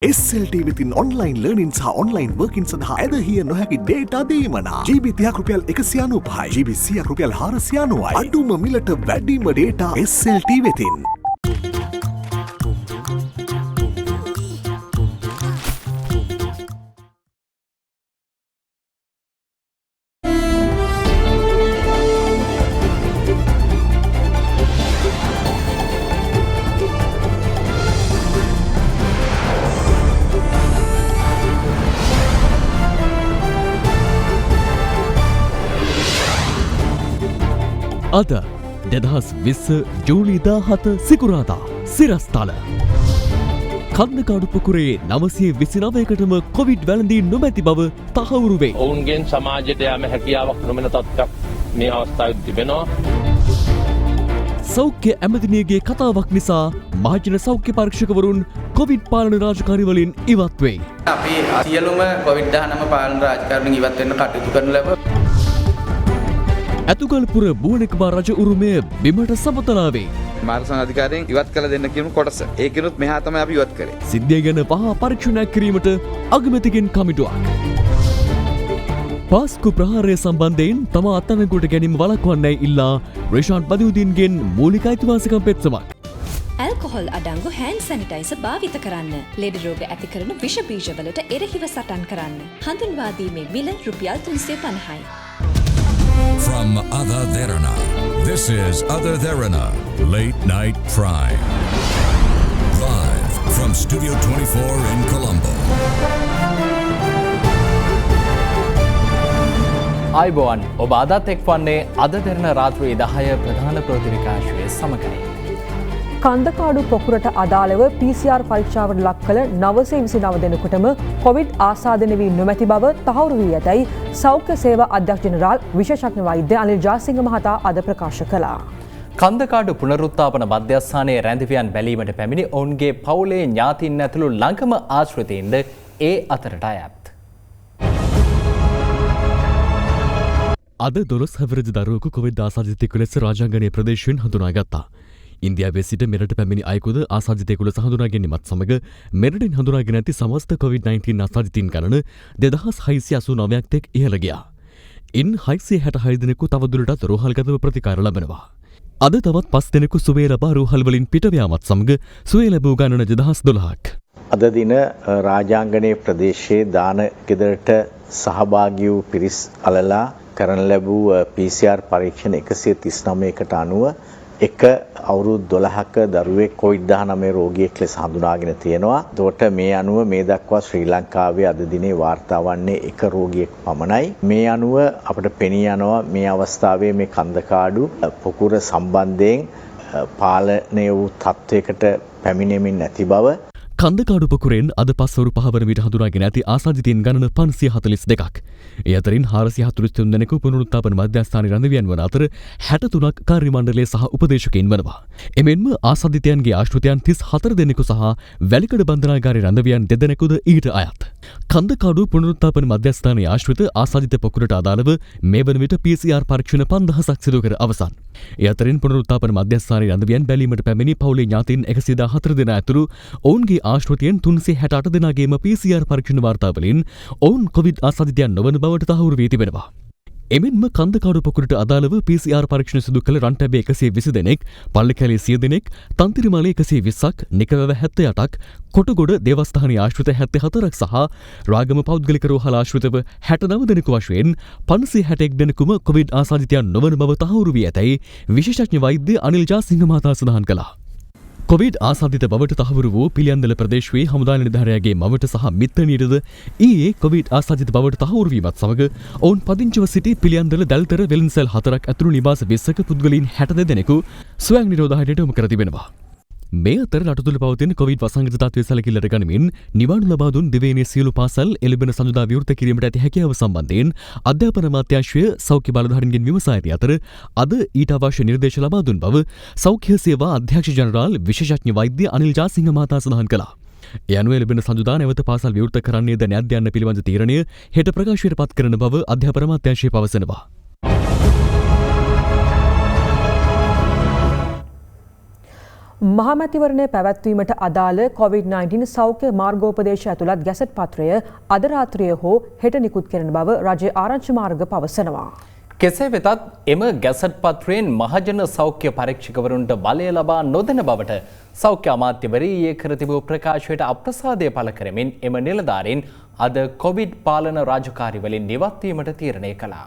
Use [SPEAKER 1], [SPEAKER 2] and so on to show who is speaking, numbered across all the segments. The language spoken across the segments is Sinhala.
[SPEAKER 1] SLT within online learning සහ online working සඳහා ඇදහිය නොහැකි data දීමනා GB 30ක් රුපියල් 195යි GB 100ක් රුපියල් 490යි අඩුම මිලට වැඩිම data SLT වෙතින්
[SPEAKER 2] අද 2020 ජූලි 17 සිකුරාදා සිරස්තල කන්දකාඩු පුකුරේ 929කටම කොවිඩ් වැළඳීම් නොමැති බව තහවුරු වේ.
[SPEAKER 3] ඔවුන්ගෙන් සමාජයට යාම හැකියාවක් නොමැන තත්ත්වයක් මේ අවස්ථාවේ තිබෙනවා.
[SPEAKER 2] සෞඛ්‍ය ඇමතිනියගේ කතාවක් නිසා මහජන සෞඛ්‍ය පරීක්ෂකවරුන් කොවිඩ් පාලන රාජකාරි වලින් ඉවත් වෙයි.
[SPEAKER 4] අපි සියලුම කොවිඩ්-19 පාලන රාජකාරියෙන් ඉවත් වෙන්න කටයුතු කරන ලබ
[SPEAKER 2] ඇතුගල්පුර බුවනෙකබා රජ උරුමය බිමට සමතලා වේ.
[SPEAKER 5] මාර්ග අධිකාරියෙන් ඉවත් කළ දෙන්න කියනු කොටස. ඒකිනුත් මෙහා තමයි අපි ඉවත් කරේ.
[SPEAKER 2] සිද්ධිය ගැන වහා පරීක්ෂණයක් කිරීමට අගමැතිගෙන් කමිටුවක්. පාස්කු ප්‍රහාරය සම්බන්ධයෙන් තම අත්අඩංගුවට ගැනීම වළක්වන්නයි ඉල්ලා රිෂාඩ් බදියුදීන්ගෙන් මූලික අයිතිවාසිකම් පෙත්සමක්.
[SPEAKER 6] ඇල්කොහොල් අඩංගු හෑන්ඩ් සැනිටයිසර් භාවිත කරන්න. ලෙඩ රෝග ඇති කරන විෂ බීජවලට එරෙහිව සටන් කරන්න. හඳුන්වා දීමේ මිල රුපියල් 350යි.
[SPEAKER 7] From Ada Derana, this is Ada Derana, Late Night Prime. Live from Studio 24 in Colombo.
[SPEAKER 8] අයිබෝන් ඔබ අදත් එක්වන්නේ අද දෙරණ රාත්‍රී 10 ප්‍රධාන ප්‍රතිවිකාශයේ සමගයි.
[SPEAKER 9] කන්දකාඩු පොකුරට අදාළව PCR පරීක්ෂාවට ලක් කළ 929 දෙනෙකුටම කොවිඩ් ආසාදනය වී නොමැති බව තහවුරු වී ඇතැයි සෞඛ්‍ය සේවා අධ්‍යක්ෂ ජෙනරාල් විශේෂඥ වෛද්‍ය අනිල් ජාසිංහ මහතා අද ප්‍රකාශ කළා.
[SPEAKER 8] කන්දකාඩු පුනරුත්ථාපන මධ්‍යස්ථානයේ රැඳවියන් බැලීමට පැමිණි ඔවුන්ගේ පවුලේ ඥාතීන් ඇතුළු ළඟම ආශ්‍රිතයින්ද ඒ අතරට අයත්.
[SPEAKER 2] අද 12 හැවිරිදි දරුවෙකු කොවිඩ් ආසාදිතයෙකු ලෙස රාජාංගනීය ප්‍රදේශයෙන් හඳුනාගත්තා. ඉන්දියාවේ සිට මෙරට පැමිණි අයෙකුද ආසාදිතයෙකු ලෙස හඳුනා ගැනීමත් සමග මෙරටින් හඳුනාගෙන ඇති සමස්ත COVID-19 ආසාදිතයින් ගණන 2689ක් තෙක් ඉහළ ගියා. ඉන් 666 දෙනෙකු තවදුරටත් රෝහල්ගතව ප්‍රතිකාර ලබනවා. අද තවත් 5 දෙනෙකු සුවය ලබා රෝහල් වලින් පිට යාමත් සමග සුවය ලැබූ ගණන 2012ක්.
[SPEAKER 10] අද දින රාජාංගනයේ ප්‍රදේශයේ දාන ගෙදරට සහභාගී වූ පිරිස් අලලා කරන ලැබූ PCR පරීක්ෂණ 139කට අනුව එක අවුරුදු 12ක දරුවෙක් COVID-19 රෝගියෙක් ලෙස හඳුනාගෙන තියෙනවා. එතකොට මේ අනුව මේ දක්වා ශ්‍රී ලංකාවේ අද දිනේ වාර්තා වන්නේ එක රෝගියෙක් පමණයි. මේ අනුව අපිට පෙනී යනවා මේ අවස්ථාවේ මේ කන්දකාඩු පොකුර සම්බන්ධයෙන් පාලනය වූ තත්වයකට පැමිණෙමින් නැති බව.
[SPEAKER 2] කන්දකාඩු පොකුරෙන් අද පස්වරු 5 වන විට හඳුනාගෙන ඇති ආසාදිතයින් ගණන 542ක්. ඒ අතරින් 443 දෙනෙකු පුනරුත්ථාපන මධ්‍යස්ථානයේ රැඳවියන් වන අතර 63ක් කාර්ය මණ්ඩලයේ සහ උපදේශකයින් වනවා. එමෙන්ම ආසාදිතයන්ගේ ආශ්‍රිතයන් 34 දෙනෙකු සහ වැලිකඩ බන්ධනාගාරයේ රැඳවියන් 2 දෙනෙකුද ඊට අයත්. කන්දකාඩු පුනරුත්ථාපන මධ්‍යස්ථානයේ ආශ්‍රිත ආසාදිත පොකුරට අදාළව මේ වන විට PCR පරීක්ෂණ 5000ක් සිදු කර අවසන්. ඒ අතරින් පුනරුත්ථාපන මධ්‍යස්ථානයේ රැඳවියන් බැලීමට පැමිණි පවුලේ ඥාතීන් 114 දෙනා ඇතුළු ඔවුන්ගේ ආශ්‍රිතයන් 368 දෙනාගේම PCR පරීක්ෂණ වාර්තාවලින් ඔවුන් කොවිඩ් ආසාදිතයන් නොවන බවට තහවුරු වී තිබෙනවා. එමෙන්ම කන්දකාඩු පොකුරට අදාළව PCR පරීක්ෂණ සිදු කළ රන්ටැබේ 120 දෙනෙක්, පල්ලිකැලේ 100 දෙනෙක්, තන්තිරිමාලේ 120ක්, නිකවැව 78ක්, කොටගොඩ දේවස්ථානීය ආශ්‍රිත 74ක් සහ රාගම පෞද්ගලික රෝහල ආශ්‍රිතව 69 දෙනෙකු වශයෙන් 561 දෙනෙකුම කොවිඩ් ආසාදිතයන් නොවන බව තහවුරු වී ඇතැයි විශේෂඥ වෛද්‍ය අනිල් ජාසිංහ මහතා සඳහන් කළා. කොවිඩ් ආසාදිත බවට තහවුරු වූ පිළියන්දල ප්‍රදේශයේ හමුදා නිලධාරියාගේ මවට සහ මිත්තණියටද ඊයේ කොවිඩ් ආසාදිත බවට තහවුරු වීමත් සමග ඔවුන් පදිංචිව සිටි පිළියන්දල දැල්තර වෙළඳසැල් 4ක් ඇතුළු නිවාස 20ක පුද්ගලයන් 62 දෙනෙකු ස්වයං නිරෝධායනයට යොමු කර තිබෙනවා. මේ අතර රට තුළ පවතින කොවිඩ් වසංගත තත්ත්වය සැලකිල්ලට ගනිමින් නිවාඩු ලබා දුන් දිවයිනේ සියලු පාසල් එළඹෙන සඳුදා විවෘත කිරීමට ඇති හැකියාව සම්බන්ධයෙන් අධ්‍යාපන අමාත්‍යාංශය සෞඛ්‍ය බලධාරීන්ගෙන් විමසා ඇති අතර අද ඊට අවශ්‍ය නිර්දේශ ලබා දුන් බව සෞඛ්‍ය සේවා අධ්‍යක්ෂ ජෙනරාල් විශේෂඥ වෛද්‍ය අනිල් ජාසිංහ මහතා සඳහන් කළා. ඒ අනුව එළඹෙන සඳුදා නැවත පාසල් විවෘත කරන්නේද නැද්ද යන්න පිළිබඳ තීරණය හෙට ප්‍රකාශයට පත් කරන බව අධ්‍යාපන අමාත්‍යාංශය පවසනවා.
[SPEAKER 9] මහමැතිවරණය පැවැත්වීමට අදාළ COVID-19 සෞඛ්‍ය මාර්ගෝපදේශ ඇතුළත් ගැසට් පත්‍රය අද රාත්‍රිය හෝ හෙට නිකුත් කරන බව රජයේ ආරංචි මාර්ග පවසනවා.
[SPEAKER 8] කෙසේ වෙතත් එම ගැසට් පත්‍රයෙන් මහජන සෞඛ්‍ය පරීක්ෂකවරුන්ට බලය ලබා නොදෙන බවට සෞඛ්‍ය අමාත්‍යවරී ඊයේ කර තිබූ ප්‍රකාශයට අප්‍රසාදය පළ කරමින් එම නිලධාරීන් අද කොවිඩ් පාලන රාජකාරිවලින් නිවත් වීමට තීරණය කළා.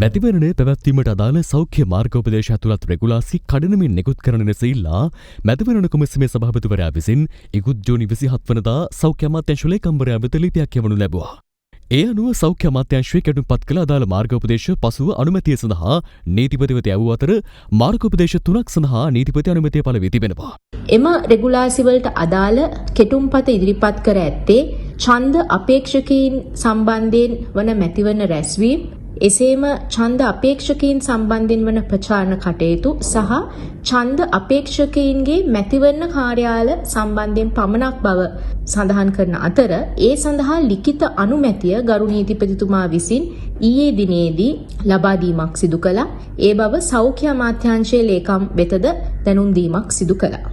[SPEAKER 2] මැතිවරණය පැවැත්වීමට අදාළ සෞඛ්‍ය මාර්ගෝපදේශ ඇතුළත් රෙගුලාසි කඩනමින් නිකුත් කරන ලෙස ඉල්ලා මැතිවරණ කොමිසමේ සභාපතිවරයා විසින් ඉකුත් ජූනි 27 වනදා සෞඛ්‍ය අමාත්‍යාංශ ලේකම්වරයා වෙත ලිපියක් යවනු ලැබුවා. ඒ අනුව සෞඛ්‍ය අමාත්‍යාංශයේ කැඩුම්පත් කළ අදාළ මාර්ගෝපදේශ පසුව අනුමැතිය සඳහා නීතිපතිවරයා ඇවූ අතර මාර්ගෝපදේශ 3ක් සඳහා නීතිපති අනුමැතිය පළ වී තිබෙනවා.
[SPEAKER 11] එම රෙගුලාසි වලට අදාළ කෙටුම්පත ඉදිරිපත් කර ඇත්තේ ඡන්ද අපේක්ෂකයින් සම්බන්ධයෙන් වන මැතිවරණ රැස්වීම, එසේම ඡන්ද අපේක්ෂකයින් සම්බන්ධයෙන් වන ප්‍රචාරණ කටයුතු සහ ඡන්ද අපේක්ෂකයින්ගේ මැතිවරණ කාර්යාල සම්බන්ධයෙන් පමණක් බව සඳහන් කරන අතර ඒ සඳහා ලිඛිත අනුමැතිය ගරු නීතිපතිතුමා විසින් ඊයේ දිනේදී ලබා දීමක් සිදු කළා. ඒ බව සෞඛ්‍ය අමාත්‍යාංශයේ ලේකම් වෙතද දැනුම් දීමක් සිදු කළා.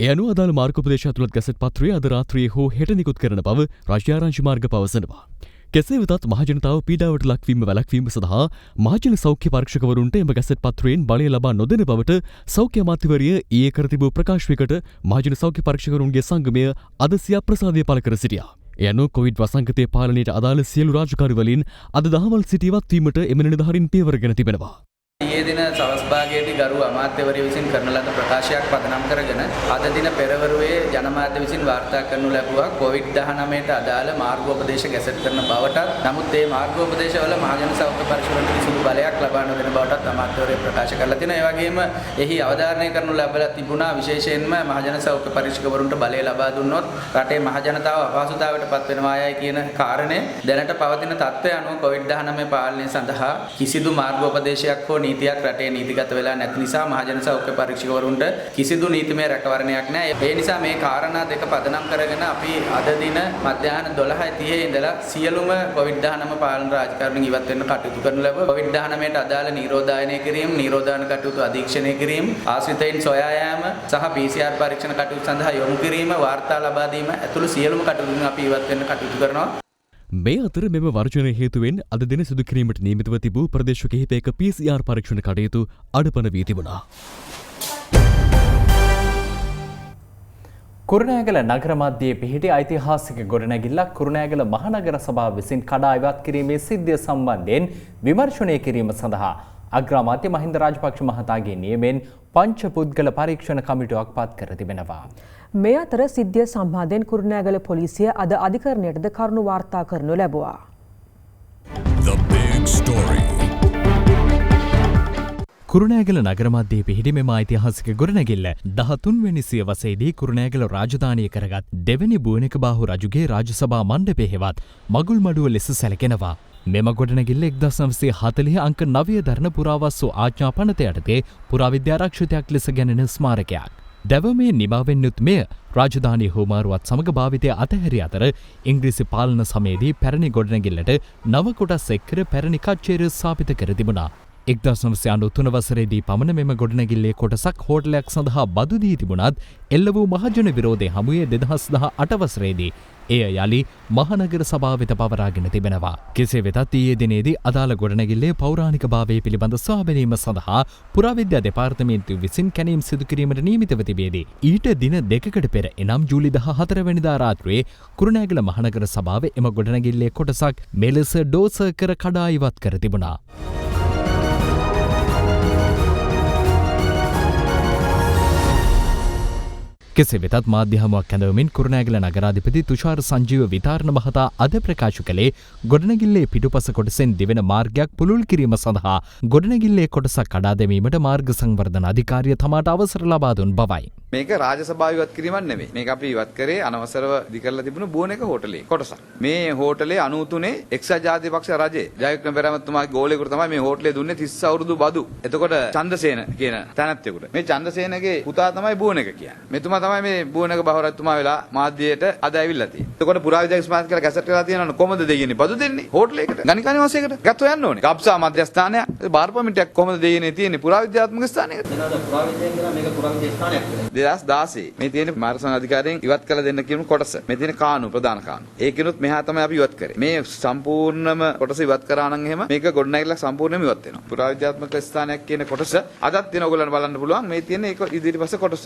[SPEAKER 2] ඒ අනුව අදාළ මාර්ගෝපදේශ ඇතුළත් ගැසට් පත්‍රය අද රාත්‍රියේ හෝ හෙට නිකුත් කරන බව රාජ්‍ය ආරංචි මාර්ග පවසනවා. කෙසේ වෙතත් මහජනතාව පීඩාවට ලක්වීම වැළැක්වීම සඳහා මහජන සෞඛ්‍ය පරීක්ෂකවරුන්ට එම ගැසට් පත්‍රයෙන් බලය ලබා නොදෙන බවට සෞඛ්‍ය අමාත්‍යවරිය ඊයේ කර තිබූ ප්‍රකාශයකට මහජන සෞඛ්‍ය පරීක්ෂකවරුන්ගේ සංගමය අද සිය අප්‍රසාදය පළ කර සිටියා. ඒ අනුව කොවිඩ් වසංගතයේ පාලනයට අදාළ සියලු රාජකාරිවලින් අද දහවල් සිට ඉවත් වීමට එම නිලධාරීන් පියවරගෙන තිබෙනවා.
[SPEAKER 4] ඊයේ දින සවස් භාගයේදී ගරු අමාත්‍යවරිය විසින් කරන ලද ප්‍රකාශයක් පදනම් කරගෙන අද දින පෙරවරුවේ ජනමාධ්‍ය විසින් වාර්තා කරනු ලැබුවා COVID-19ට අදාළ මාර්ගෝපදේශ ගැසට් කරන බවටත්, නමුත් මේ මාර්ගෝපදේශවල මහජන සෞඛ්‍ය පරීක්ෂකවරුන්ට කිසිදු බලයක් ලබා නොදෙන බවටත් අමාත්‍යවරිය ප්‍රකාශ කරලා තිනවා. ඒ වගේම එහි අවධාරණය කරනු ලැබලා තිබුණා විශේෂයෙන්ම මහජන සෞඛ්‍ය පරීක්ෂකවරුන්ට බලය ලබා දුන්නොත් රටේ මහජනතාව අපහසුතාවයට පත් වෙනවා යයි කියන කාරණය දැනට පවතින තත්ත්වය අනුව COVID-19 පාලනය සඳහා කිසිදු මාර්ගෝපදේශයක් හෝ නීතියක් රටේ නීතිගත වෙලා නැති නිසා මහජන සෞඛ්‍ය පරීක්ෂකවරුන්ට කිසිදු නීතිමය රැකවරණයක් නැහැ. ඒ නිසා මේ කාරණා දෙක පදනම් කරගෙන අපි අද දින මධ්‍යහන 12:30 ඉඳලා සියලුම COVID-19 පාලන රාජකාරණින් ඉවත් වෙන්න කටයුතු කරනු ලැබුවා. COVID-19ට අදාළ නිරෝධායනය කිරීම, නිරෝධායන කටයුතු අධීක්ෂණය කිරීම, ආශ්‍රිතයින් සොයා යාම සහ PCR පරීක්ෂණ කටයුතු සඳහා යොමු කිරීම, වාර්තා ලබා දීම ඇතුළු සියලුම කටයුතුන් අපි ඉවත් වෙන්න කටයුතු කරනවා.
[SPEAKER 2] මේ අතර මෙම වර්ජනය හේතුවෙන් අද දින සිදු කිරීමට නියමිතව තිබූ ප්‍රදේශ කිහිපයක PCR පරීක්ෂණ කටයුතු අඩපණ වී තිබුණා.
[SPEAKER 8] කුරුණෑගල නගර මධ්‍යයේ පිහිටි ඓතිහාසික ගොඩනැගිල්ලක් කුරුණෑගල මහනගර සභාව විසින් කඩා ඉවත් කිරීමේ සිද්ධිය සම්බන්ධයෙන් විමර්ශනය කිරීම සඳහා අග්‍රාමාත්‍ය මහින්ද රාජපක්ෂ මහතාගේ නියමෙන් පංච පුද්ගල පරීක්ෂණ කමිටුවක් පත් කර තිබෙනවා.
[SPEAKER 9] මේ අතර සිද්ධිය සම්බන්ධයෙන් කුරුණෑගල පොලිසිය අද අධිකරණයටද කරුණු වාර්තා කරනු ලැබුවා.
[SPEAKER 7] The big story.
[SPEAKER 8] කුරුණෑගල නගර මධ්‍යයේ පිහිටි මෙම ඓතිහාසික ගොඩනැගිල්ල 13 වෙනි සියවසේදී කුරුණෑගල රාජධානිය කරගත් දෙවැනි බුවනික බාහු රජුගේ රාජසභා මණ්ඩපය හෙවත් මගුල් මඩුව ලෙස සැලකෙනවා. මෙම ගොඩනැගිල්ල 1940 අංක 9 දරන පුරාවස්තු ආඥා පනත යටතේ පුරාවිද්‍යාරක්ෂිතයක් ලෙස ගැනෙන ස්මාරකයක්. දැවමේ නිමාවෙන්නුත් මෙය රාජධානී හෝමාරුවත් සමග භාවිතය අතහැරි අතර ඉංග්‍රීසි පාලන සමයේදී පැරණි ගොඩනැගිල්ලට නව කොටස් එක් කර පැරණි කච්චේරිය ස්ථාපිත කර තිබුණා. 1993 වසරේදී පමණ මෙම ගොඩනැගිල්ලේ කොටසක් හෝටලයක් සඳහා බදු දී තිබුණත් එල්ල වූ මහජන විරෝධය හමුවේ 2018 වසරේදී එය යලි මහනගර සභාව වෙත පවරාගෙන තිබෙනවා. කෙසේ වෙතත් ඊයේ දිනේදී අදාළ ගොඩනැගිල්ලේ පෞරාණික භාවය පිළිබඳ සොයා බැලීම සඳහා පුරාවිද්‍යා දෙපාර්තමේන්තුව විසින් කැණීම් සිදු කිරීමට නියමිතව තිබේදී ඊට දින දෙකකට පෙර එනම් ජූලි 14 වෙනිදා රාත්‍රියේ කුරුණෑගල මහනගර සභාව එම ගොඩනැගිල්ලේ කොටසක් මෙලෙස ඩෝසර් කර කඩා ඉවත් කර තිබුණා. කෙසේ වෙතත් මාධ්‍ය හමුවක් ඇඳවමින් කුරුණෑගල නගරාධිපති තුෂාර සංජීව විතාරණ මහතා අද ප්‍රකාශ කළේ ගොඩනැගිල්ලේ පිටුපස කොටසෙන් දිවෙන මාර්ගයක් පුළුල් කිරීම සඳහා ගොඩනැගිල්ලේ කොටසක් කඩා දැමීමට මාර්ග සංවර්ධන අධිකාරිය තමාට අවසර ලබා දුන් බවයි.
[SPEAKER 5] මේක රාජසභාව ඉවත් කිරීමක් නෙවෙයි. මේක අපි ඉවත් කරේ අනවසරව ඉදි කරලා තිබුණු බෝනක හෝටලේ කොටසක්. මේ හෝටලේ 93 එක්සත් ජාතික පක්ෂ රජේ ජයවික්‍රම පෙරමතුමාගේ ගෝලයකට තමයි මේ හෝටලේ දුන්නේ 30 අවුරුදු බදු. එතකොට චන්දසේන කියන තැනැත්තෙකුට. මේ චන්දසේනගේ පුතා තමයි බෝනක කියන්නේ. මෙතුමා තමයි මේ බෝනක බහරජතුමා වෙලා මාධ්‍යයට අද ඇවිල්ලා තියෙන්නේ. එතකොට පුරාවිද්‍යා ස්මාරක කියලා කැසට් කරලා තියෙනවනේ කොහොමද දෙන්නේ? බදු දෙන්නේ හෝටලයකට. ගණිකානි වාසයකට. ගත්ත හොයන්න ඕනේ. ගබ්සා මධ්‍යස්ථානය බාර් පොමිටියක් කොහොමද දෙන්නේ තියෙන්නේ පුරාවිද්‍යාත්මක ස්ථානයකට. එනවාද පුරාවිද්‍යාවෙන් කියලා මේක පුරාවිද්‍යා ස්ථානයක් කියලා. 2016 මේ තියෙන මාර්ගසං අධිකාරියෙන් ඉවත් කළ දෙන්න කියන කොටස. මේ තියෙන කානු ප්‍රධාන කානු. ඒකිනුත් මෙහා තමයි අපි ඉවත් කරේ. මේ සම්පූර්ණම කොටස ඉවත් කරා නම් එහෙම මේක ගොඩනැගිල්ලක් සම්පූර්ණයෙන්ම ඉවත් වෙනවා. පුරාවිද්‍යාත්මක ස්ථානයක් කියන කොටස අදත් තියෙන ඔයගොල්ලන්ට බලන්න පුළුවන්. මේ තියෙන ඒක ඉදිරිපස්සේ කොටස.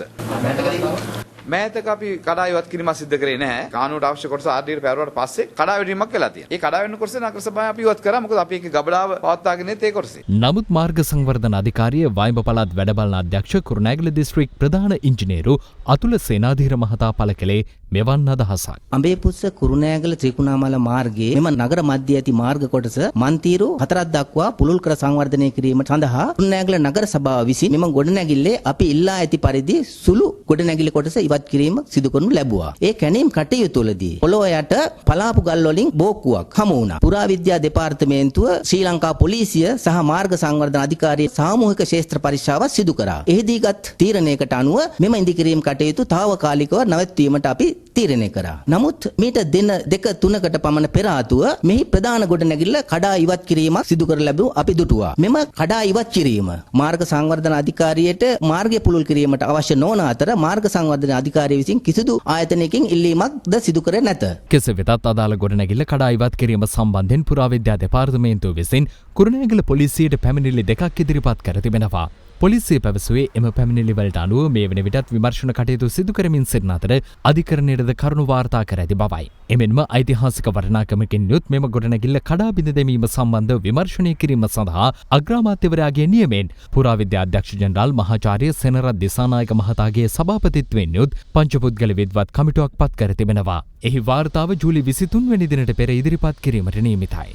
[SPEAKER 5] මෑතක අපි කඩා ඉවත් කිරීමක් සිදු කරේ නැහැ. කානූනට අවශ්‍ය කොටස ආර්ඩීට පැවරුවාට පස්සේ කඩා වැටීමක් වෙලා තියෙනවා. ඒ කඩා වෙන කොටස නගර සභාව අපි ඉවත් කරා. මොකද අපි ඒක ගබඩාව පවත්වාගෙන ඉන්නේ ඒ කොටසේ.
[SPEAKER 8] නමුත් මාර්ග සංවර්ධන අධිකාරිය වයිඹ පළාත් වැඩබලන අධ්‍යක්ෂ කුරුණෑගල දිස්ත්‍රික් ප්‍රධාන ඉංජිනේරු අතුල සේනාධීර මහතා පළ කළේ මෙවන් අදහසක්.
[SPEAKER 12] අඹේපුස්ස කුරුණෑගල ත්‍රිකුණාමල මාර්ගයේ මෙම නගර මැදයේ ඇති මාර්ග කොටස මන්තිරු 4ක් දක්වා පුළුල් කර සංවර්ධනය කිරීම සඳහා කුරුණෑගල නගර සභාව විසින් මෙම ගොඩනැගිල්ලේ අපි ඉල්ලා ඇති පරිදි සුළු ගොඩනැගිලි කොටස ඉවත් කිරීම සිදු කරනු ලැබුවා. ඒ කැණීම් කටයුතුවලදී පොළොව යට පලාපු ගල් වලින් බෝක්කුවක් හමු වුණා. පුරාවිද්‍යා දෙපාර්තමේන්තුව ශ්‍රී ලංකා පොලිසිය සහ මාර්ග සංවර්ධන අධිකාරිය සාමූහික ශේෂ්ත්‍ර පරීක්ෂාවක් සිදු කරා. එහිදීගත් තීරණයකට අනුව මෙම ඉදිකිරීම කටයුතු తాවකාලිකව නැවැත්වීමට අපි තීරණය කරා. නමුත් මීට දින 2-3කට පමණ පෙර ආතුව මෙහි ප්‍රධාන ගොඩනැගිල්ල කඩා ඉවත් කිරීමක් සිදු කර ලැබුව අපි දුටුවා. මෙම කඩා ඉවත් කිරීම මාර්ග සංවර්ධන අධිකාරියට මාර්ගය පුළුල් කිරීමට අවශ්‍ය නොවන අතර මාර්ග සංවර්ධන අධිකාරිය විසින් කිසිදු ආයතනයකින් ඉල්ලීමක්ද සිදු කර නැත.
[SPEAKER 8] කෙසේ වෙතත් අදාළ ගොඩනැගිල්ල කඩා ඉවත් කිරීම සම්බන්ධයෙන් පුරාවිද්‍යා දෙපාර්තමේන්තුව විසින් කුරුණෑගල පොලිසියට පැමිණිලි 2ක් ඉදිරිපත් කර තිබෙනවා. පොලිසිය පැවසුවේ එම පැමිණිලිවලට අනුව මේ වන විටත් විමර්ශන කටයුතු සිදු කරමින් සිටින අතර අධිකරණයටද කරුණු වාර්තා කර ඇති බවයි. එමෙන්ම ඓතිහාසික වටිනාකමකින් යුත් මෙම ගොඩනැගිල්ල කඩා බිඳ දැමීම සම්බන්ධව විමර්ශනය කිරීම සඳහා අග්‍රාමාත්‍යවරයාගේ නියමයෙන් පුරාවිද්‍යා අධ්‍යක්ෂ ජෙනරාල් මහාචාර්ය සෙනරත් දිසානායක මහතාගේ සභාපතිත්වයෙන් යුත් පංචපුද්ගල විද්වත් කමිටුවක් පත් කර තිබෙනවා. එහි වාර්තාව ජූලි 23 වෙනි දිනට පෙර ඉදිරිපත් කිරීමට නියමිතයි.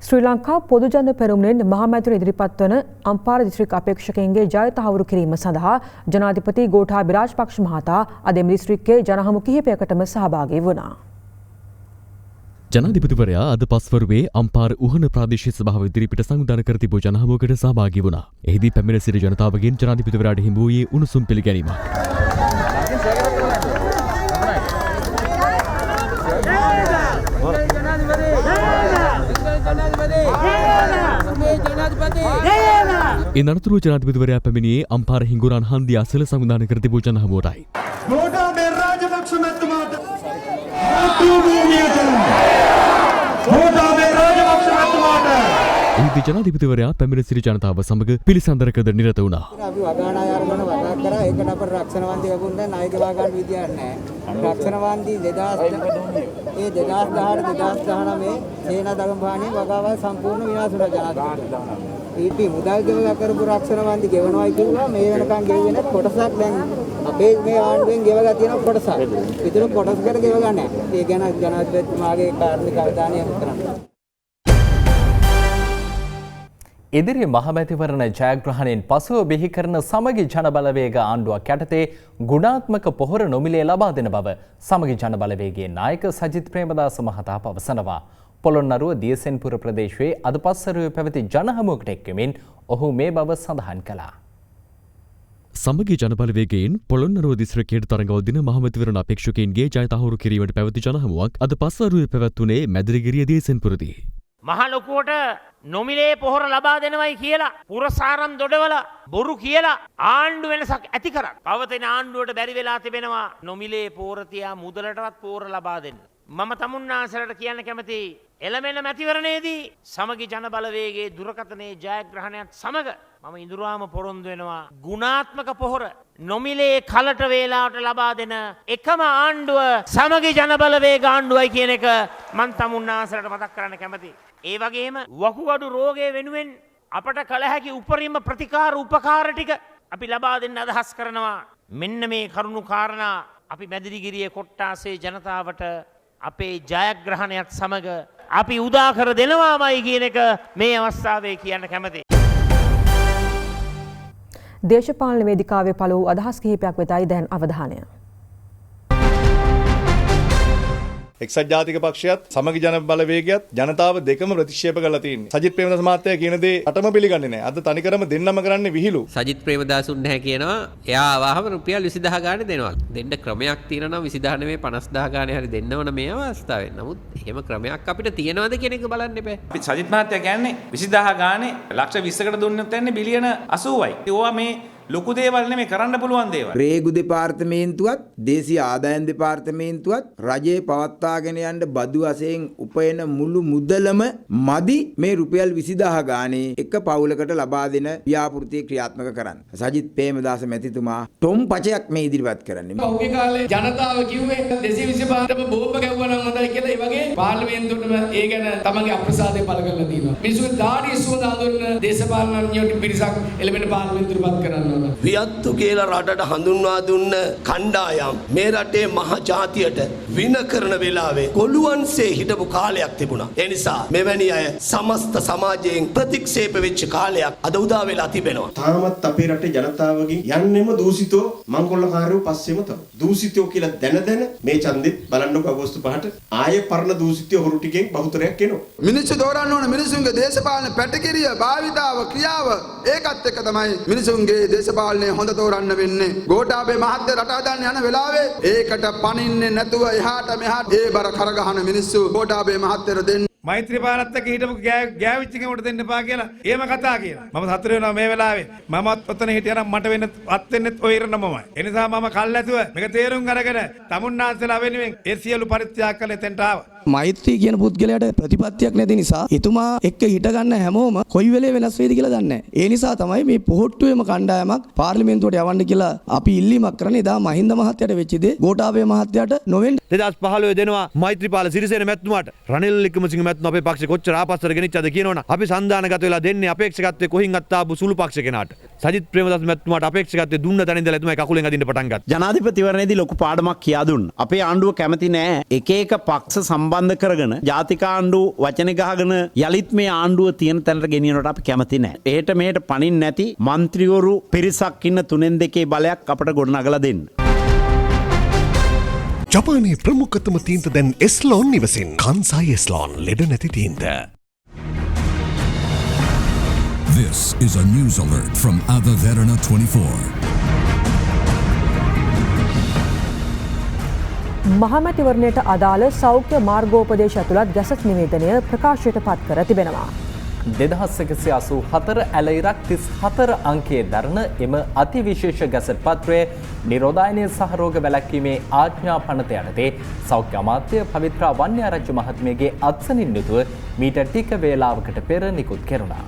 [SPEAKER 9] ශ්‍රී ලංකා පොදුජන පෙරමුණෙන් මහමැතිවරණ ඉදිරිපත් වන අම්පාර දිස්ත්‍රික් අපේක්ෂකයින්ගේ ජය තහවුරු කිරීම සඳහා ජනාධිපති ගෝඨාභය රාජපක්ෂ මහතා අද එම දිස්ත්‍රික්කයේ ජනහමු කිහිපයකටම සහභාගී වුණා.
[SPEAKER 2] ජනාධිපතිවරයා අද පස්වරුවේ අම්පාර උහන ප්‍රාදේශීය සභාව ඉදිරිපිට සංවිධානය කර තිබූ ජනහමුවකට සහභාගී වුණා. එහිදී පැමිණ සිටි ජනතාවගෙන් ජනාධිපතිවරයාට හිමි වූයේ උණුසුම් පිළිගැනීමක්. ඉන් අනතුරුව ජනාධිපතිවරයා පැමිණියේ අම්පාර හිඟුරන් හන්දිය අසල සංවිධානය කර තිබූ ජනහමුවටයි.
[SPEAKER 13] ගෝඨාභය රාජපක්ෂ මැතිතුමාට ගෝඨාභය රාජපක්ෂ මැතිතුමාට
[SPEAKER 2] එහිදී ජනාධිපතිවරයා පැමිණ සිටි ජනතාව සමග පිළිසඳරකද නිරත වුණා.
[SPEAKER 14] අපි වගානා යාරගෙන වගා කරා ඒකට අපේ රක්ෂණ වන්දි ලැබුණා නායක වාගාන විදියක් නැහැ. රක්ෂණ වන්දි 2019 සේනා දගම්පාණේ වගාවල් සම්පූර්ණ විනාශ වුණා ජනාධිපතිතුමා. ඊටි මුදල් ගෙවලා කරපු රක්ෂණ වන්දි ගෙවනවායි කිව්වා මේ වෙනකන් ගෙවුවේ නැත් කොටසක් දැන් අපේ මේ ආණ්ඩුවෙන් ගෙවලා තියෙන කොටසක්. ඊටු කොටසකට ගෙවලා නැහැ. ඒ ගැන ජනාධිපතිතුමාගේ කාර්මික අවධානය යොමු කරන්න.
[SPEAKER 8] ඉදිරි මහමැතිවරණ ජයග්‍රහණයෙන් පසුව බිහි කරන සමගි ජනබලවේග ආණ්ඩුවක් යටතේ ගුණාත්මක පොහොර නොමිලේ ලබා දෙන බව සමගි ජනබලවේගයේ නායක සජිත් ප්‍රේමදාස මහතා පවසනවා. පොළොන්නරුව දියසෙන්පුර ප්‍රදේශයේ අද පස්වරුවේ පැවති ජනහමුවකට එක්වමින් ඔහු මේ බව සඳහන් කළා.
[SPEAKER 2] සමගි ජනබලවේගයෙන් පොළොන්නරුව දිස්ත්‍රික්කයට තරඟවල් දින මහමැතිවරණ අපේක්ෂකයින්ගේ ජය තහවුරු කිරීමට පැවති ජනහමුවක් අද පස්වරුවේ පැවැත්වුණේ මැදිරිගිරිය දියසෙන්පුරදී.
[SPEAKER 15] මහ ලොකුවට නොමිලේ පොහොර ලබා දෙනවයි කියලා පුරසාරම් දොඩවල බොරු කියලා ආණ්ඩු වෙනසක් ඇති කරා. පවතින ආණ්ඩුවට බැරි වෙලා තිබෙනවා නොමිලේ පොහොර තියා මුදලටවත් පොහොර ලබා දෙන්න. මම තමුන්නාන්සලට කියන්න කැමති එළමෙන මැතිවරණයේදී සමගි ජනබලවේගයේ දුරකථනයේ ජයග්‍රහණයත් සමග මම ඉඳුරාම පොරොන්දු වෙනවා ගුණාත්මක පොහොර නොමිලේ කලට වේලාවට ලබා දෙන එකම ආණ්ඩුව සමගි ජනබලවේග ආණ්ඩුවයි කියන එක මම තමුන්නාන්සලට මතක් කරන්න කැමතියි. ඒ වගේම වකුගඩු රෝගය වෙනුවෙන් අපට කළ හැකි උපරිම ප්‍රතිකාර උපකාර ටික අපි ලබා දෙන්න අදහස් කරනවා. මෙන්න මේ කරුණු කාරණා අපි මැදිරිගිරියේ කොට්ටාසේ ජනතාවට අපේ ජයග්‍රහණයත් සමග අපි උදා කර දෙනවාමයි කියන එක මේ අවස්ථාවේ කියන්න කැමතියි.
[SPEAKER 9] දේශපාලන වේදිකාවේ පළ වූ අදහස් කිහිපයක් වෙතයි දැන් අවධානය.
[SPEAKER 16] එක්සත් ජාතික පක්ෂයත් සමගි ජන බලවේගයත් ජනතාව දෙකම ප්‍රතික්ෂේප කරලා තියෙන්නේ. සජිත් ප්‍රේමදාස මහත්තයා කියන දේ අටම පිළිගන්නේ නැහැ. අද තනිකරම දෙන්නම කරන්නේ විහිළු.
[SPEAKER 17] සජිත් ප්‍රේමදාසුන් නැහැ කියනවා. එයා ආවහම රුපියල් 20000 ගානේ දෙනවා. දෙන්න ක්‍රමයක් තියෙනවා නම් 20000 නෙමෙයි 50000 ගානේ හරි දෙන්න ඕන මේ අවස්ථාවේ. නමුත් එහෙම ක්‍රමයක් අපිට තියෙනවද කියන එක බලන්න එපා.
[SPEAKER 18] අපි සජිත් මහත්තයා කියන්නේ 20000 ගානේ ලක්ෂ 20කට දුන්නොත් යන්නේ බිලියන 80යි. ඒවා මේ ලොකු දේවල් නෙමෙයි කරන්න පුළුවන් දේවල්.
[SPEAKER 19] රේගු දෙපාර්තමේන්තුවත් දේශීය ආදායම් දෙපාර්තමේන්තුවත් රජයේ පවත්වාගෙන යන්න බදු වශයෙන් උපයන මුළු මුදලම මදි මේ රුපියල් 20000 ගානේ එක පවුලකට ලබා දෙන ව්‍යාපෘතිය ක්‍රියාත්මක කරන්න. සජිත් ප්‍රේමදාස මැතිතුමා ටොම් පචයක් මේ ඉදිරිපත් කරන්නේ.
[SPEAKER 20] පහුගිය කාලේ ජනතාව කිව්වේ 225ටම බෝම්බ ගැව්වා නම් හොඳයි කියලා. ඒ වගේ පාර්ලිමේන්තුවටම ඒ ගැන තමන්ගේ අප්‍රසාදය පළ කරලා තියෙනවා. මිනිස්සු දාඩිය සුවඳ අඳුරන දේශපාලනඥයෝ පිරිසක් එළඹෙන පාර්ලිමේන්තුවට පත් කරන්න ඕන.
[SPEAKER 21] වියත්තු කියලා රටට හඳුන්වා දුන්න කණ්ඩායම් මේ රටේ මහ ජාතියට වින කරන වෙලාවේ කොළුවන්සේ හිටපු කාලයක් තිබුණා. ඒ නිසා මෙවැනි අය සමස්ත සමාජයෙන් ප්‍රතික්ෂේප වෙච්ච කාලයක් අද උදා වෙලා තිබෙනවා.
[SPEAKER 22] තාමත් අපේ රටේ ජනතාවගෙන් යන්නෙම දූෂිතෝ මංගොල්ලකාරයෝ පස්සෙම තමයි. දූෂිතෝ කියලා දැන මේ ඡන්දෙත් බලන්නකො අගෝස්තු 5ට ආයේ පරණ දූෂිතයෝ හොරු ටිකෙන් බහුතරයක් එනවා.
[SPEAKER 23] මිනිස්සු දෝරන්න ඕන මිනිසුන්ගේ දේශපාලන පැටකිරිය භාවිතාව ක්‍රියාව ඒකත් එක්ක තමයි මිනිසුන්ගේ දේශපාලනේ හොඳ තෝරන්න වෙන්නේ. ගෝඨාභය මහත්තයා රට හදන්න යන වෙලාවේ ඒකට පනින්නේ නැතුව එහාට මෙහාට ඒ බර කරගහන මිනිස්සු ගෝඨාභය මහත්තයාට දෙන්න.
[SPEAKER 18] මෛත්‍රීපාලත් එක්ක හිටපු ගෑවිච්ච කෙනෙකුට දෙන්න එපා කියලා එහෙම කතා කියලා. මම සතුටු වෙනවා මේ වෙලාවේ. මමත් ඔතන හිටියනම් මට වෙන්න අත් වෙන්නෙත් ඔය ඉරණමමයි. ඒ නිසා මම කල්ැතුව මේක තේරුම් අරගෙන තමුන්නාන්සලා වෙනුවෙන් ඒ සියලු පරිත්‍යාග කළ එතෙන්ට ආවා.
[SPEAKER 24] මෛත්‍රී කියන පුද්ගලයාට ප්‍රතිපත්තියක් නැති නිසා එතුමා එක්ක හිට ගන්න හැමෝම කොයි වෙලේ වෙනස් වෙයිද කියලා දන්නේ නැහැ. ඒ නිසා තමයි මේ පොහොට්ටුවේම කණ්ඩායමක් පාර්ලිමේන්තුවට යවන්න කියලා අපි ඉල්ලීමක් කරන්නේ. එදා මහින්ද මහත්තයාට වෙච්ච දේ ගෝඨාභය මහත්තයාට නොවෙන්න
[SPEAKER 25] 2015 දෙනවා මෛත්‍රීපාල සිරිසේන මැතිතුමාට රනිල් වික්‍රමසිංහ මැතිතුමා අපේ පක්ෂේ කොච්චර ආපස්සට ගෙනිච්චද කියනවනම් අපි සන්දානගත වෙලා දෙන්නේ අපේක්ෂකත්වයේ කොහින් අත්තාපු සුළු පක්ෂ කෙනාට. සජිත් ප්‍රේමදාස මැතිතුමාට අපේක්ෂකත්වයේ දුන්න තැන ඉඳලා එතුමා කකුලෙන් අදින්න පටන් ගත්තා.
[SPEAKER 26] ජනාධිපතිවරණයේදී ලොකු පාඩමක් කියා දුන්නා. අපේ ආණ්ඩුව කැමති නෑ එක එක පක්ෂ සම්බන්ධ කරගෙන ජාතික ආණ්ඩුව වචන ගහගෙන යලිත් මේ ආණ්ඩුව තියෙන තැනට ගෙනියනට අපි කැමති නෑ. එහෙට මෙහෙට පණින්න නැති മന്ത്രിවරු පිරිසක් ඉන්න 3-2 බලයක් අපට ගොඩනගලා දෙන්න.
[SPEAKER 1] ජපානයේ ප්‍රමුඛතම තීන්ත දැන් එස්ලෝන් නිවසින්. කන්සයි එස්ලෝන් ලෙඩ නැති තීන්ත.
[SPEAKER 7] This is a news alert from Ada Derana 24.
[SPEAKER 9] මහමැතිවරණයට අදාළ සෞඛ්‍ය මාර්ගෝපදේශ ඇතුළත් ගැසට් නිවේදනය ප්‍රකාශයට පත් කර තිබෙනවා.
[SPEAKER 8] 2184 ඇලයිරක් 34 අංකයේ දරන එම අතිවිශේෂ ගැසට් පත්‍රය නිරෝධායනය සහ රෝග වැළැක්වීමේ ආඥා පනත යටතේ සෞඛ්‍ය අමාත්‍ය පවිත්‍රා වන්‍යාරච්චි මහත්මියගේ අත්සනින් යුතුව මීට ටික වේලාවකට පෙර නිකුත් කෙරුණා.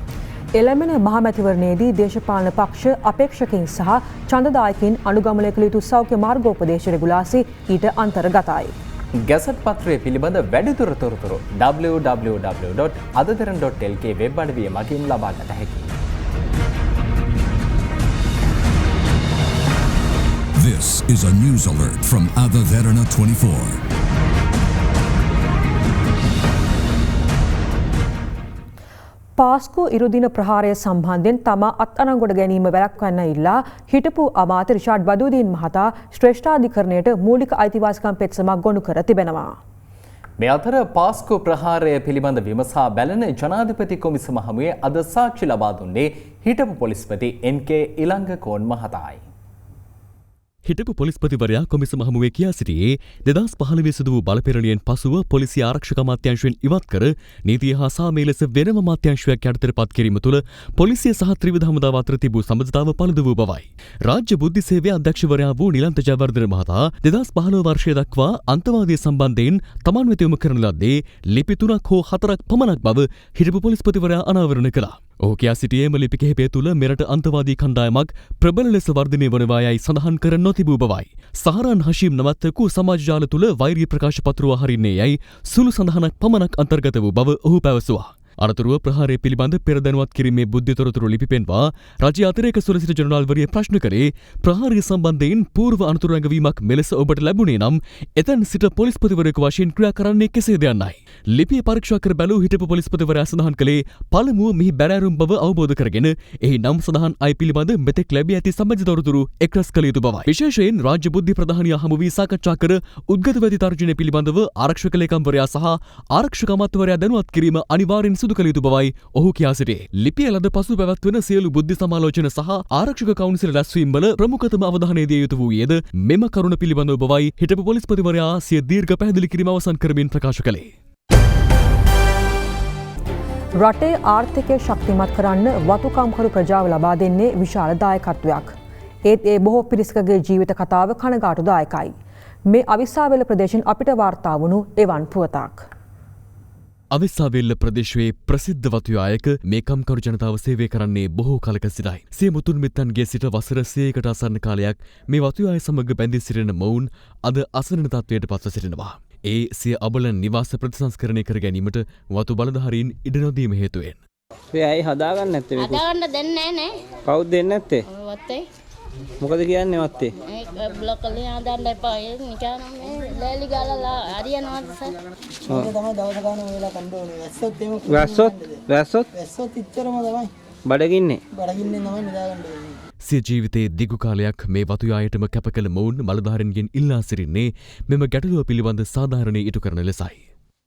[SPEAKER 9] එළඹෙන මහමැතිවරණයේදී දේශපාලන පක්ෂ අපේක්ෂකයින් සහ ඡන්දදායකින් අනුගමනය කළ යුතු සෞඛ්‍ය මාර්ගෝපදේශ රෙගුලාසි ඊට අන්තර්ගතයි.
[SPEAKER 8] ගැසට් පත්‍රය පිළිබඳ වැඩිදුර තොරතුරු www.adaderana.lk වෙබ් අඩවිය මගින් ලබා ගත හැකියි.
[SPEAKER 7] This is a news alert from Ada Derana 24.
[SPEAKER 9] පාස්කු ඉරුදින ප්‍රහාරය සම්බන්ධයෙන් තමා අත්අඩංගුවට ගැනීම වැළැක්වන්න ඉල්ලා හිටපු අමාත්‍ය රිෂාඩ් බදුදීන් මහතා ශ්‍රේෂ්ඨාධිකරණයට මූලික අයිතිවාසිකම් පෙත්සමක් ගොනු කර තිබෙනවා.
[SPEAKER 8] මේ අතර පාස්කු ප්‍රහාරය පිළිබඳ විමසා බැලන ජනාධිපති කොමිසම හමුවේ අද සාක්ෂි ලබා දුන්නේ හිටපු පොලිස්පති එන්.කේ. ඉලංගකෝන් මහතායි.
[SPEAKER 2] හිටපු පොලිස්පතිවරයා කොමිසම හමුවේ කියා සිටියේ 2015 සිදු වූ බලපෙරළියෙන් පසුව පොලිසිය ආරක්ෂක අමාත්‍යාංශයෙන් ඉවත් කර නීතිය හා සාමය ලෙස වෙනම අමාත්‍යාංශයක් යටතට පත් කිරීම තුළ පොලිසිය සහ ත්‍රිවිධ හමුදාව අතර තිබූ සමझතාව පළුදු වූ බවයි. රාජ්‍ය බුද්ධි සේවයේ අධ්‍යක්ෂවරයා වූ නිලන්ත ජයවර්ධන මහතා 2015 වර්ෂය දක්වා අන්තවාදී සම්බන්ධයෙන් තමන් වෙත යොමු කරන ලද්දේ ලිපි 3ක් හෝ 4ක් පමණක් බව හිටපු පොලිස්පතිවරයා අනාවරණ කළා. ඔහු කියා සිටියේම ලිපි කිහිපය තුළ මෙරට අන්තවාදී කණ්ඩායමක් ප්‍රබල ලෙස වර්ධනය වනවායයි සඳහන් කර නොතිබූ බවයි. සහරාන් හෂීම් නමත්තකු සමාජ ජාල තුළ වෛරී ප්‍රකාශ පත්‍රවා හරින්නේ යයි සුළු සඳහනක් පමණක් අන්තර්ගත වූ බව ඔහු පැවසුවා. අනතුරුව ප්‍රහාරය පිළිබඳ පෙරදැනුවත් කිරීමේ බුද්ධිතොරතුරු ලිපි පෙන්වා රජයේ අතිරේක සොලිසිටර් ජෙනරාල්වරිය ප්‍රශ්න කරේ ප්‍රහාරය සම්බන්ධයෙන් පූර්ව අනතුරු රැඟවීමක් මෙලෙස ඔබට ලැබුණේ නම් එතැන් සිට පොලිස්පතිවරයෙකු වශයෙන් ක්‍රියා කරන්නේ කෙසේද යන්නයි. ලිපිය පරීක්ෂා කර බැලූ හිටපු පොලිස්පතිවරයා සඳහන් කළේ පළමුව මෙහි බැරෑරුම් බව අවබෝධ කරගෙන එහි නම් සඳහන් අය පිළිබඳ මෙතෙක් ලැබී ඇති සම්බන්ධ තොරතුරු එක්රැස් කළ යුතු බවයි. විශේෂයෙන් රාජ්‍ය බුද්ධි ප්‍රධානියා හමු වී සාකච්ඡා කර උද්ගතවැදි තර්ජනය පිළිබඳව ආරක්ෂක ලේකම්වරයා සහ ආරක්ෂක අමාත්‍යවරයා දැනුවත් කිරීම අනිවාර්යෙන් සිදු කළ යුතු බවයි ඔහු කියා සිටේ. ලිපිය ලද පසු පැවැත්වෙන සියලු බුද්ධි සමාලෝචන සහ ආරක්ෂක කවුන්සිල් රැස්වීම්වල ප්‍රමුඛතම අවධානය දිය යුතු වූයේද මෙම කරුණ පිළිබඳව බවයි හිටපු පොලිස්පතිවරයා සිය දීර්ඝ පැහැදිලි කිරීම අවසන් කරමින් ප්‍රකාශ කළේ.
[SPEAKER 9] රටේ ආර්ථිකය ශක්තිමත් කරන්න වතුකම්කරු ප්‍රජාව ලබා දෙන්නේ විශාල දායකත්වයක්. ඒත් ඒ බොහෝ පිරිසකගේ ජීවිත කතාව කනගාටුදායකයි. මේ අවිස්සාවේල ප්‍රදේශයෙන් අපිට වාර්තා වුණු එවන් පුවතක්.
[SPEAKER 2] අවිස්සාවේල්ල ප්‍රදේශයේ ප්‍රසිද්ධ වතුයායක මේ කම්කරු ජනතාව සේවය කරන්නේ බොහෝ කලක සිටයි. සිය මුතුන් මිත්තන්ගේ සිට වසර 100කට අසන්න කාලයක් මේ වතුයාය සමග බැඳී සිටින මොවුන් අද අසරණ තත්ත්වයට පත්ව සිටිනවා. ඒ සිය අබල නිවාස ප්‍රතිසංස්කරණය කර ගැනීමට වතු බලධාරීන් ඉඩ නොදීම හේතුවෙන්.
[SPEAKER 3] ඔය ඇයි හදාගන්න නැත්තේ මේක?
[SPEAKER 4] හදාගන්න දෙන්නේ නැහැ නේ.
[SPEAKER 3] කවුද දෙන්නේ නැත්තේ?
[SPEAKER 4] වත්තේ.
[SPEAKER 3] මොකද කියන්නේ වත්තේ?
[SPEAKER 4] ඒ බ්ලොක් එකේ හදාන්න එපා. ඒ නිකන් මේ ලෑලි ගාලා හරියනවාද සර්?
[SPEAKER 14] ඒක තමයි දවස ගන්න වෙලා කන්න ඕනේ.
[SPEAKER 3] වැස්සොත්
[SPEAKER 14] ඉච්චරම තමයි.
[SPEAKER 3] බඩගින්නේ
[SPEAKER 14] තමයි නිදාගන්න ඕනේ.
[SPEAKER 2] සිය ජීවිතයේ දිගු කාලයක් මේ වතුයායටම කැප කළ මොවුන් බලධාරීන්ගෙන් ඉල්ලා සිටින්නේ මෙම ගැටලුව පිළිබඳ සාධාරණය ඉටු කරන ලෙසයි.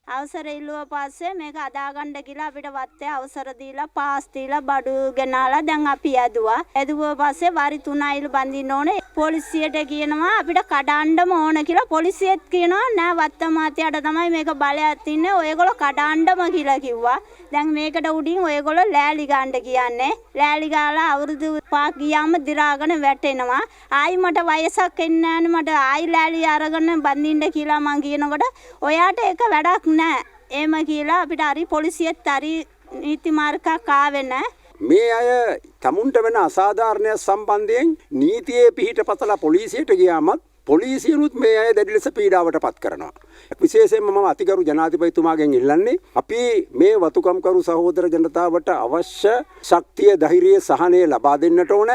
[SPEAKER 4] අවසර ඉල්ලුව පස්සේ මේක අදාගන්න කියලා අපිට වත්තේ අවසර දීලා පාස් දීලා බඩු ගෙනාලා දැන් අපි ඇදුවා. ඇදුවා පස්සේ වාරි 3 බඳින්න ඕනේ. පොලිසියට කියනවා අපිට කඩන්නම ඕන කියලා. පොලිසියත් කියනවා නෑ වත්ත මාත්‍යට තමයි මේක බලයක් තින්නේ. ඔයගොල්ලෝ කඩන්නම කියලා කිව්වා. දැන් මේකට උඩින් ඔයගොල්ලෝ ලෑලි ගන්න කියන්නේ. ලෑලි ගාලා අවුරුදු 5ක් ගියාම දිරාගෙන වැටෙනවා. ආයි මට වයසක් එන්නේ නෑනේ මට ආයි ලෑලි අරගෙන බඳින්න කියලා මං කියනකොට ඔයාට ඒක වැඩක් නෑ. එහෙම කියලා අපිට හරි පොලිසියත් හරි නීති මාර්ගයක් ආවේ නෑ.
[SPEAKER 5] මේ අය තමුන්ට වෙන අසාධාරණය සම්බන්ධයෙන් නීතියේ පිහිටපතලා පොලිසියට ගියාමත් පොලිසියනුත් මේ අය දැඩි ලෙස පීඩාවට පත් කරනවා. විශේෂයෙන්ම මම අතිගරු ජනාධිපතිතුමාගෙන් ඉල්ලන්නේ අපි මේ වතුකම්කරු සහෝදර ජනතාවට අවශ්‍ය ශක්තිය, ධෛර්යය, සහනය ලබා දෙන්නට ඕන.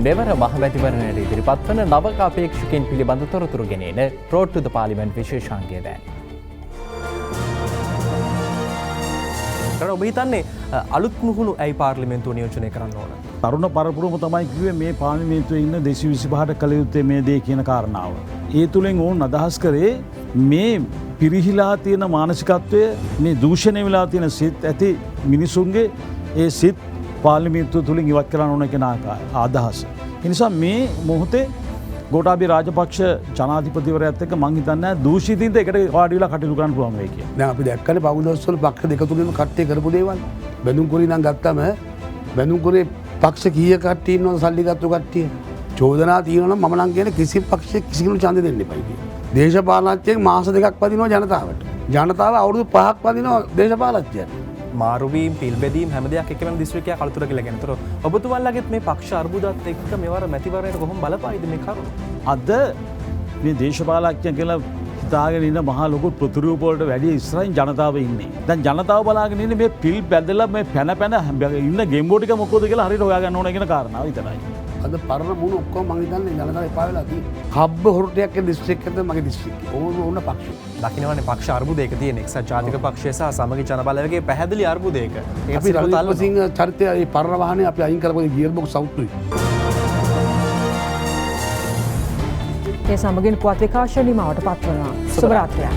[SPEAKER 8] මෙවර මහමැතිවරණයට ඉදිරිපත් වන නවක අපේක්ෂකයන් පිළිබඳ තොරතුරු ගෙනෙන රෝඩ් ටු ද පාර්ලිමේන්ට් විශේෂාංගය දැන්. ඔබ හිතන්නේ අලුත් මුහුණු ඇයි පාර්ලිමේන්තුව නියෝජනය කරන්න ඕන?
[SPEAKER 6] තරුණ පරපුරම තමයි කිව්වේ මේ පාර්ලිමේන්තුවේ ඉන්න 225ට කළ යුත්තේ මේ දේ කියන කාරණාව. ඒ තුලින් ඕන් අදහස් කරේ මේ පිරිහිලා තියෙන මානසිකත්වය, මේ දූෂණය වෙලා තියෙන සිත් ඇති මිනිසුන්ගේ ඒ සිත් පාර්ලිමේන්තුව තුලින් ඉවත් කරන්න ඕන කියන අදහස. ඒ නිසා මේ මොහොතේ ගෝඨාභය රාජපක්ෂ ජනාධිපතිවරයාත් එක්ක මං හිතන්නේ දූෂිතින්ද එකට වාඩි වෙලා කටයුතු කරන්න පුළුවන් වෙයි කියලා.
[SPEAKER 23] දැන් අපි දැක්කනේ පහුගිය දවස්වල පක්ෂ දෙක තුනෙම කට්ටිය කරපු දේවල්. බැඳුම්කුරේ නම් ගත්තම බැඳුම්කුරේ පක්ෂ කීය කට්ටිය ඉන්නවද සල්ලි ගත්තු කට්ටිය? චෝදනා තියෙනවා නම් මම නම් කියන්නේ කිසි පක්ෂයක කිසි කෙනෙකුට ඡන්දෙ දෙන්න එපයි කියලා. දේශපාලනඥයෙක් මාස දෙකක් පදිනවා ජනතාවට. ජනතාව අවුරුදු 5ක් පදිනවා දේශපාලනඥයන්ට.
[SPEAKER 8] මාරුවීම් පිල්බෙදීම් හැම දෙයක් එක්කම දිස්ත්‍රික්කයක් කලතුර කියලා ගෙන. ඒතර ඔබතුමාලගෙත් මේ පක්ෂ අර්බුදات එක්ක මෙවර මැතිවරණයට කොහොම බලපායිද මේ කරුණ?
[SPEAKER 6] අද මේ දේශපාලඥ කියලා හිතාගෙන ඉන්න මහා ලොකු ප්‍රතිරූප වලට වැඩි ඉස්සරහින් ජනතාව ඉන්නේ. දැන් ජනතාව බලාගෙන ඉන්නේ මේ පිල් බැඳලා මේ පැන ඉන්න ගේම්බෝ ටික මොකද කියලා හරියට හොයාගන්න ඕන කියන කාරණාව විතරයි.
[SPEAKER 23] අද පරණ මුණු ඔක්කොම මං හිතන්නේ ජනතාව එපා වෙලා තියෙන්නේ. හබ්බ හොරුටයක් දිස්ත්‍රික්කයක්ද මගේ දිස්ත්‍රික්කය. ඕන පක්ෂ.
[SPEAKER 8] දකින්නවනේ පක්ෂ අර්බුදයක තියෙන එක්සත් ජාතික පක්ෂය සහ සමගි ජන බලවේගයේ පැහැදිලි අර්බුදයක.
[SPEAKER 23] අපි රනිල් සිංහ චරිතය මේ පරණ වාහනේ අපි අයින් කරපු ගියර් බොක්ස් අවුට්ුයි.
[SPEAKER 9] ඒ සමගින් පුවත් විකාශය නිමවට පත්වනවා. සුබ රාත්‍රියක්.